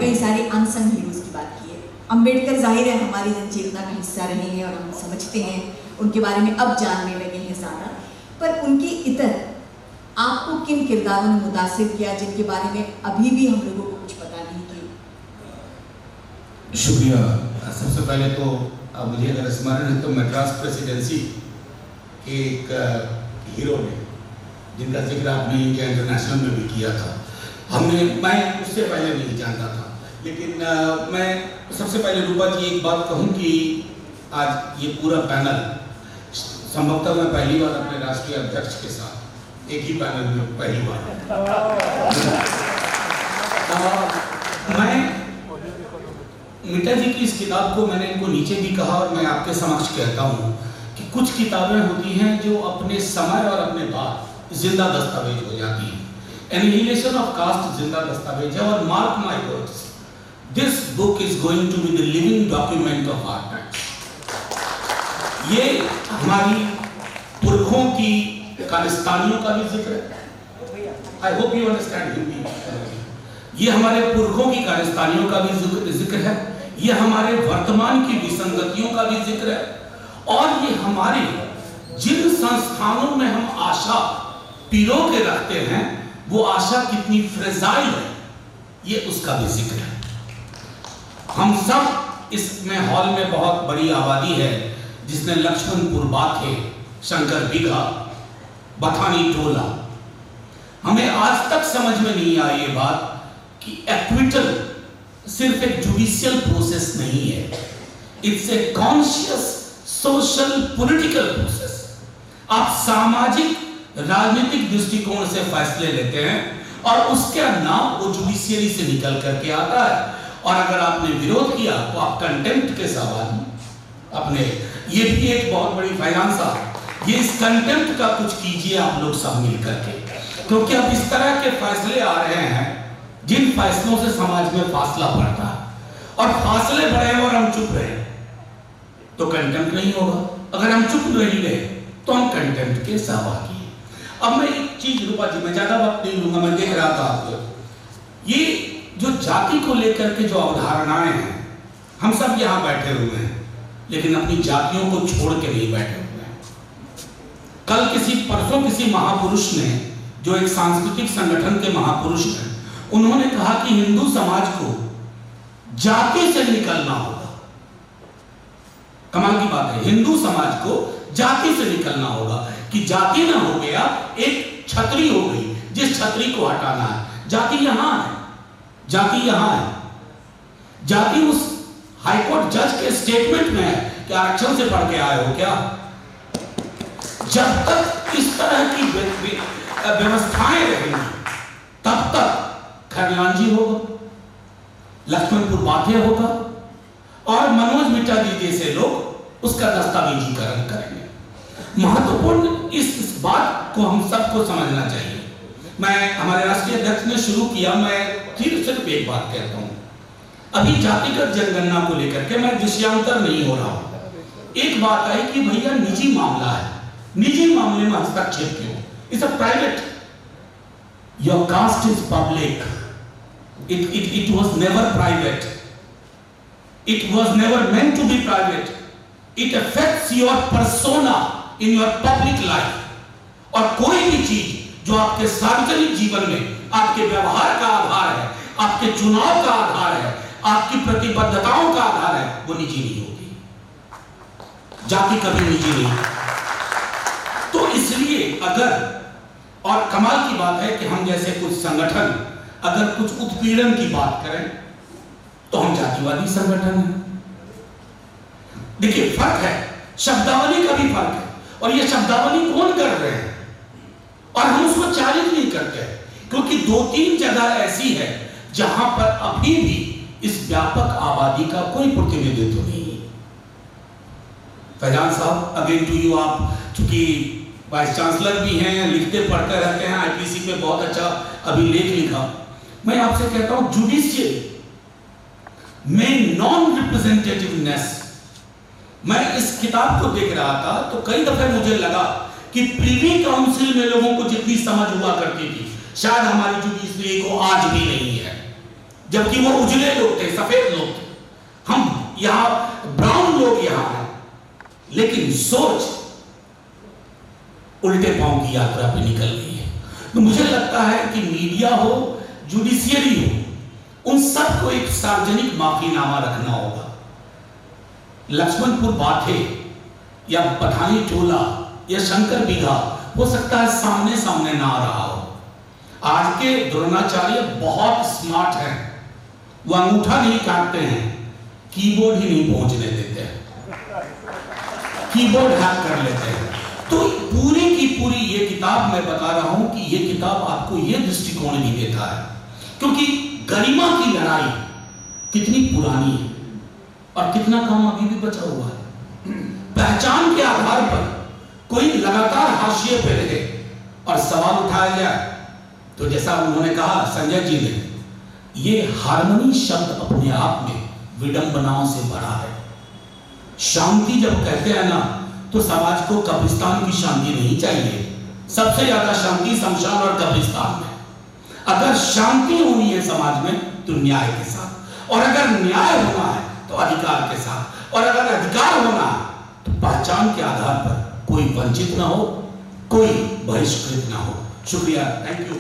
कई सारे unsung heroes की बात की है। अम्बेडकर जाहिर है हमारी जनचेतना का हिस्सा रहे हैं और हम समझते हैं, उनके बारे में अब जानने लगे हैं ज़्यादा, पर उनके इतर आपको किन किरदारों ने मुतासिर किया जिनके बारे में अभी भी हम लोगों को कुछ पता नहीं कि? शुक्रिया। सबसे पहले तो मुझे अगर स्मरण है तो मद्रास प्रेसिडेंसी के एक हीरो ने, जिनका जिक्र आपने इंडिया इंटरनेशनल में भी किया था, मैं उससे पहले नहीं जानता था, लेकिन मैं सबसे पहले रूपा जी एक बात कहूँ कि आज ये पूरा पैनल, संभवतः मैं पहली बार अपने राष्ट्रीय अध्यक्ष के साथ एक ही पैनल में पहली बार मैं मीटा जी की इस किताब को मैंने इनको नीचे भी कहा और मैं आपके समक्ष कहता हूँ कि कुछ किताबें होती हैं जो अपने समय और अपने बाद जिंदा दस्तावेज हो जाती हैं। एनिहिलेशन ऑफ कास्ट जिंदा दस्तावेज है और mark my words, this book is going to be the living document of our time. ये हमारी पुरखों की कारस्तानियों का भी जिक्र है। I hope you understand Hindi. ये हमारे पुरखों की कारस्तानियों का भी जिक्र है, ये हमारे वर्तमान की विसंगतियों का भी जिक्र है, और ये हमारे जिन संस्थानों में हम आशा पिरो के रखते हैं वो आशा कितनी फ्रेजाइल है, ये उसका भी जिक्र है। हम सब इसमें हॉल में बहुत बड़ी आबादी है जिसने लक्ष्मणपुर बाथे, शंकर बिघा, बथानी टोला, हमें आज तक समझ में नहीं आई ये बात कि एक्विटल सिर्फ एक जुडिशियल प्रोसेस नहीं है, it's a conscious social political process. आप सामाजिक राजनीतिक दृष्टिकोण से फैसले लेते हैं और उसका नाम वो जुडिशियरी से निकल करके आता है, और अगर आपने विरोध किया तो आप कंटेम्प्ट के सवाल अपने, ये भी एक बहुत बड़ी फाइनेंस है, ये इस कंटेम्प्ट का कुछ कीजिए आप लोग सब मिल करके, क्योंकि अब इस तरह के फैसले आ रहे हैं जिन फैसलों से समाज में फासला बढ़ता है, और फासले बढ़े और हम चुप रहे तो कंटेम्प्ट नहीं होगा, अगर हम चुप नहीं रहे तो हम कंटेम्प्ट के सहभागी हैं। अब मैं एक चीज रूपा जी, मैं ज्यादा वक्त नहीं लूंगा, मैं देख रहा था आपको, ये जो जाति को लेकर के जो अवधारणाएं हैं, हम सब यहाँ बैठे हुए हैं लेकिन अपनी जातियों को छोड़ के नहीं बैठे हुए हैं। कल परसों किसी महापुरुष ने, जो एक सांस्कृतिक संगठन के महापुरुष हैं, उन्होंने कहा कि हिंदू समाज को जाति से निकलना होगा। कमाल की बात है, हिंदू समाज को जाति से निकलना होगा कि जाति ना हो गया, एक छतरी हो गई, जिस छतरी को हटाना है। जाति यहां है, जाति यहां है, जाति उस हाईकोर्ट जज के स्टेटमेंट में है कि आरक्षण से पढ़ के आए हो क्या? जब तक इस तरह की व्यवस्थाएं रहेंगी तब तक खरलांजी होगा, लक्ष्मणपुर बाथे होगा, और मनोज मिटा जी जैसे लोग उसका दस्तावेजीकरण करेंगे। महत्वपूर्ण इस बात को हम सबको समझना चाहिए। मैं, हमारे राष्ट्रीय अध्यक्ष ने शुरू किया, मैं सिर्फ एक बात कहता हूं, अभी जातिगत जनगणना को लेकर के मैं विषयांतर नहीं हो रहा हूं। एक बात आई कि भैया निजी मामला है, निजी मामले में हस्तक्षेप क्यों? It's a private, your cast is public, it was never private, it was never meant to be private, it affects your persona in your public life। और कोई भी चीज जो आपके सार्वजनिक जीवन में आपके व्यवहार का आधार है, आपके चुनाव का आधार है, आपकी प्रतिबद्धताओं का आधार है, वो निजी नहीं होती। जाति कभी निजी नहीं। तो इसलिए अगर, और कमाल की बात है कि हम जैसे कुछ संगठन अगर कुछ उत्पीड़न की बात करें तो हम जातिवादी संगठन हैं। देखिए फर्क है, शब्दावली का भी फर्क है, और ये शब्दावली कौन कर रहे हैं, और हम उसको चैलेंज नहीं करते हैं, क्योंकि 2-3 जगह ऐसी है जहां पर अभी भी इस व्यापक आबादी का कोई प्रतिनिधित्व नहीं है। फैजान साहब, अगेन टू यू, आप चूंकि वाइस चांसलर भी हैं, लिखते पढ़ते रहते हैं, आईपीसी पे बहुत अच्छा अभी लेख लिखा, मैं आपसे कहता हूं जुडिशियल में नॉन रिप्रेजेंटेटिवनेस, मैं इस किताब को देख रहा था तो कई दफे मुझे लगा कि प्रीवी काउंसिल में लोगों को जितनी समझ हुआ करती थी, शायद हमारी जुडिशरी को आज भी नहीं है। जबकि वो उजले लोग थे, सफेद लोग थे। हम यहां ब्राउन लोग यहां हैं, लेकिन सोच उल्टे पांव की यात्रा पे निकल गई है। तो मुझे लगता है कि मीडिया हो, जुडिशियरी हो, उन सबको एक सार्वजनिक माफीनामा रखना होगा। लक्ष्मणपुर बाथे या पठानी टोला या शंकर बीघा हो सकता है सामने सामने ना आ रहा हो। आज के द्रोणाचार्य बहुत स्मार्ट हैं, वो अंगूठा नहीं काटते हैं, कीबोर्ड ही नहीं पहुंचने देते हैं, कीबोर्ड हैक कर लेते हैं। तो पूरी की पूरी ये किताब मैं बता रहा हूं कि ये किताब आपको ये दृष्टिकोण भी देता है, क्योंकि गरिमा की लड़ाई कितनी पुरानी है और कितना काम अभी भी बचा हुआ है। पहचान के आधार पर कोई लगातार हाशिए पे रहे और सवाल उठाया जाए, तो जैसा उन्होंने कहा संजय जी ने, ये हार्मनी शब्द अपने आप में विडंबनाओं से भरा है। शांति जब कहते हैं ना, तो समाज को कब्रिस्तान की शांति नहीं चाहिए। सबसे ज्यादा शांति शमशान और कब्रिस्तान में। अगर शांति होनी है समाज में तो न्याय के साथ, और अगर न्याय होना है तो अधिकार के साथ, और अगर अधिकार होना है तो पहचान के आधार पर कोई वंचित ना हो, कोई बहिष्कृत ना हो। शुक्रिया, थैंक यू।